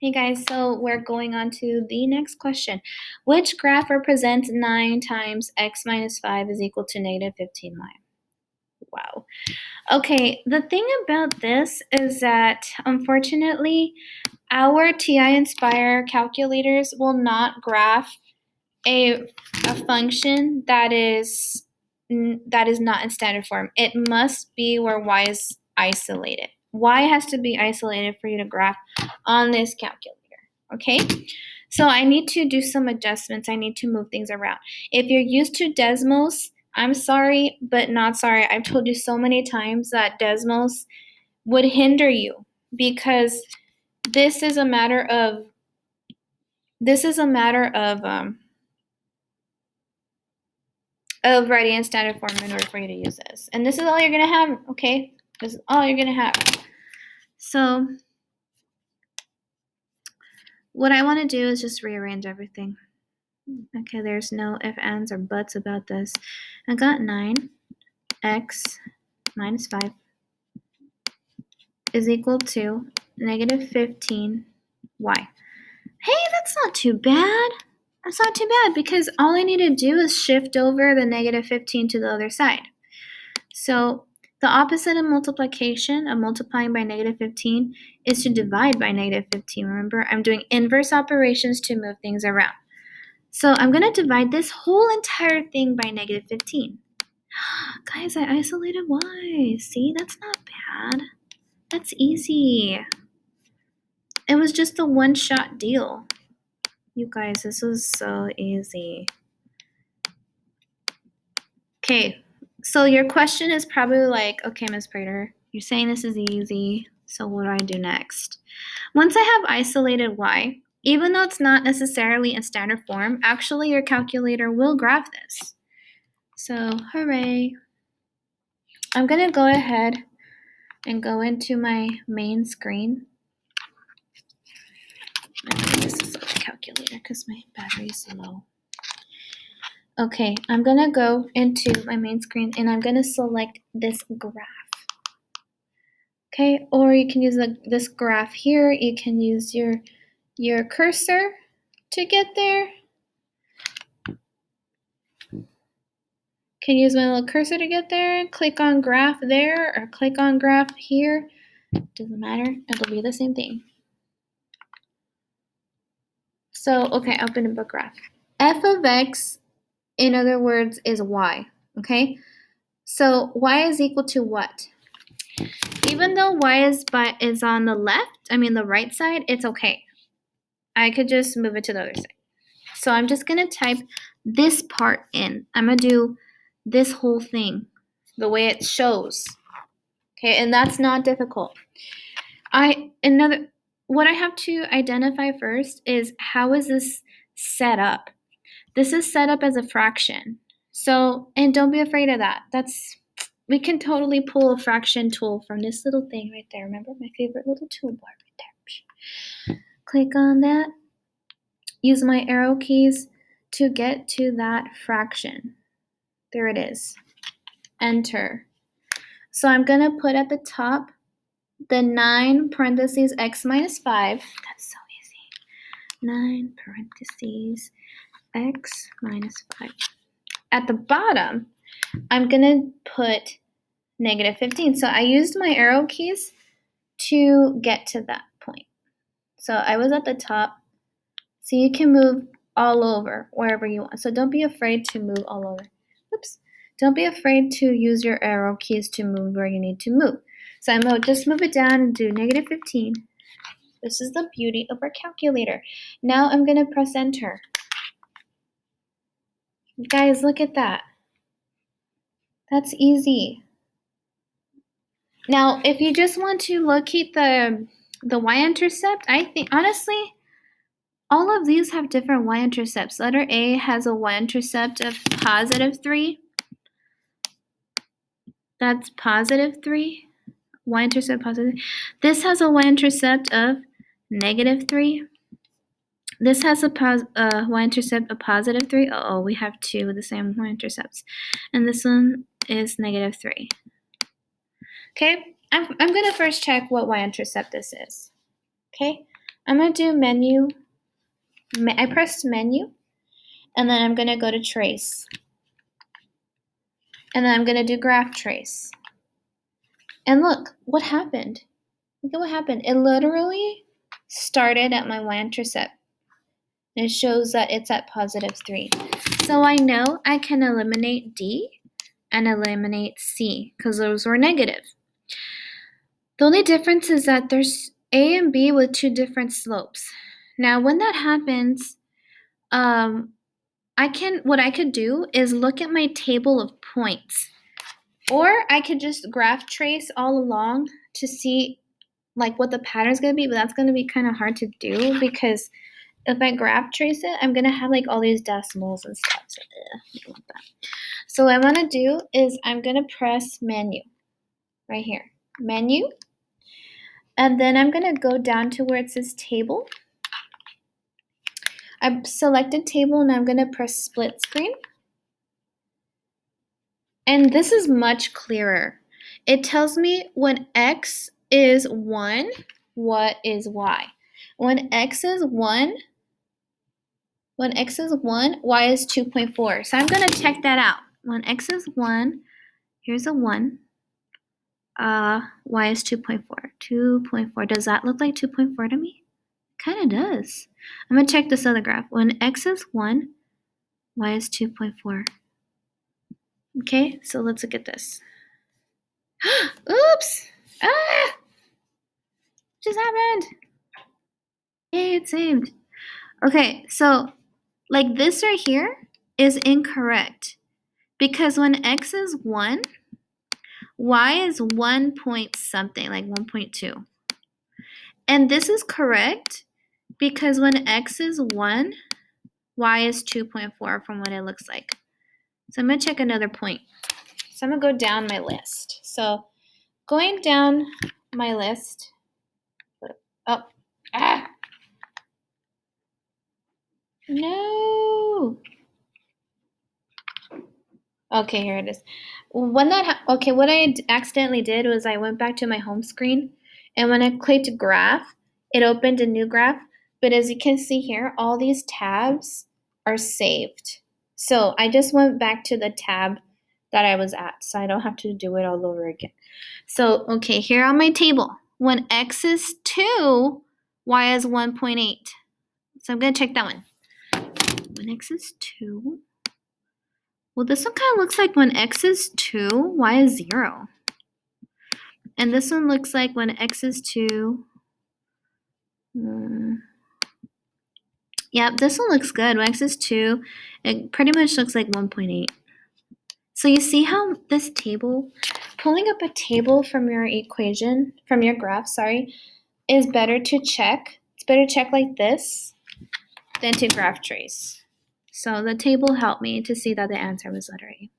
Hey guys, so we're going on to the next question. Which graph represents 9 times x minus 5 is equal to negative 15y? Wow. Okay, the thing about this is that unfortunately, our TI Inspire calculators will not graph a function that is not in standard form. It must be where y is isolated. Y has to be isolated for you to graph on this calculator. Okay, so I need to do some adjustments. I need to move things around. If you're used to Desmos, I'm sorry, but not sorry. I've told you so many times that Desmos would hinder you because this is a matter of writing in standard form in order for you to use this. And this is all you're gonna have, okay? This is all you're gonna have. So what I wanna do is just rearrange everything. Okay, there's no if, ands, or buts about this. I got 9x minus 5 is equal to negative 15y. Hey, that's not too bad. That's not too bad because all I need to do is shift over the negative 15 to the other side. So the opposite of multiplication, of multiplying by negative 15, is to divide by negative 15. Remember, I'm doing inverse operations to move things around. So I'm going to divide this whole entire thing by negative 15. Guys, I isolated y. See, that's not bad. That's easy. It was just a one-shot deal. You guys, this was so easy. Okay, so your question is probably like, okay, Ms. Prater, you're saying this is easy, so what do I do next? Once I have isolated y, even though it's not necessarily in standard form, actually your calculator will graph this. So, hooray. I'm going to go ahead and go into my main screen. I think this is a calculator because my battery is low. Okay, I'm going to go into my main screen and I'm going to select this graph. Okay, or you can use this graph here. You can use your cursor to get there. Can use my little cursor to get there. Click on graph there or click on graph here. Doesn't matter. It'll be the same thing. So, okay, open a book graph. F of x, in other words, is y. Okay, so y is equal to what? Even though y is on the left, the right side, it's okay. I could just move it to the other side. So I'm just going to type this part in. I'm going to do this whole thing the way it shows. Okay, and that's not difficult. What I have to identify first is how is this set up? This is set up as a fraction. So, and don't be afraid of that. We can totally pull a fraction tool from this little thing right there. Remember my favorite little toolbar right there. Click on that. Use my arrow keys to get to that fraction. There it is. Enter. So I'm going to put at the top the 9 parentheses x minus 5. That's so easy. 9 parentheses x minus 5. At the bottom, I'm going to put negative 15. So I used my arrow keys to get to that point. So I was at the top. So you can move all over wherever you want. So don't be afraid to move all over. Oops. Don't be afraid to use your arrow keys to move where you need to move. So I'm going to just move it down and do negative 15. This is the beauty of our calculator. Now I'm going to press enter. Guys, look at that. That's easy. Now, if you just want to locate the y-intercept, I think, honestly, all of these have different y-intercepts. Letter A has a y-intercept of positive 3. That's positive 3. Y-intercept positive. This has a y-intercept of negative 3. This has a y-intercept of positive 3. Uh-oh, we have two with the same y-intercepts. And this one is negative 3. Okay, I'm going to first check what y-intercept this is. Okay, I'm going to do menu. I pressed menu, and then I'm going to go to trace. And then I'm going to do graph trace. And look, what happened? Look at what happened. It literally started at my y-intercept. And it shows that it's at +3. So I know I can eliminate D and eliminate C because those were negative. The only difference is that there's A and B with 2 different slopes. Now, when that happens, what I could do is look at my table of points, or I could just graph trace all along to see like what the pattern's gonna be, but that's gonna be kind of hard to do because if I graph trace it, I'm gonna have like all these decimals and stuff. So, I don't want that. So what I want to do is I'm gonna press menu right here, menu, and then I'm gonna go down to where it says table. I've selected table and I'm gonna press split screen. And this is much clearer. It tells me when X is 1, what is Y? When X is 1, y is 2.4. So I'm gonna check that out. When X is 1, here's a 1. Y is 2.4. 2.4. Does that look like 2.4 to me? Kind of does. I'm gonna check this other graph. When X is 1, Y is 2.4. Okay, so let's look at this. Oops! Ah! Just happened. Yay, it saved. Okay, so like this right here is incorrect because when X is 1, Y is 1 point something, like 1.2. And this is correct because when X is 1, Y is 2.4 from what it looks like. So I'm gonna check another point. So I'm gonna go down my list. So going down my list, no. Okay, here it is. When okay, what I accidentally did was I went back to my home screen, and when I clicked graph, it opened a new graph. But as you can see here, all these tabs are saved. So I just went back to the tab that I was at, so I don't have to do it all over again. So, okay, here on my table, when X is 2, Y is 1.8. So I'm going to check that one. When X is 2, well, this one kind of looks like when X is 2, Y is 0. And this one looks like when X is 2. Yeah, this one looks good. When X is 2, it pretty much looks like 1.8. So you see how this table, pulling up a table from your equation, from your graph, is better to check. It's better to check like this than to graph trace. So the table helped me to see that the answer was letter A.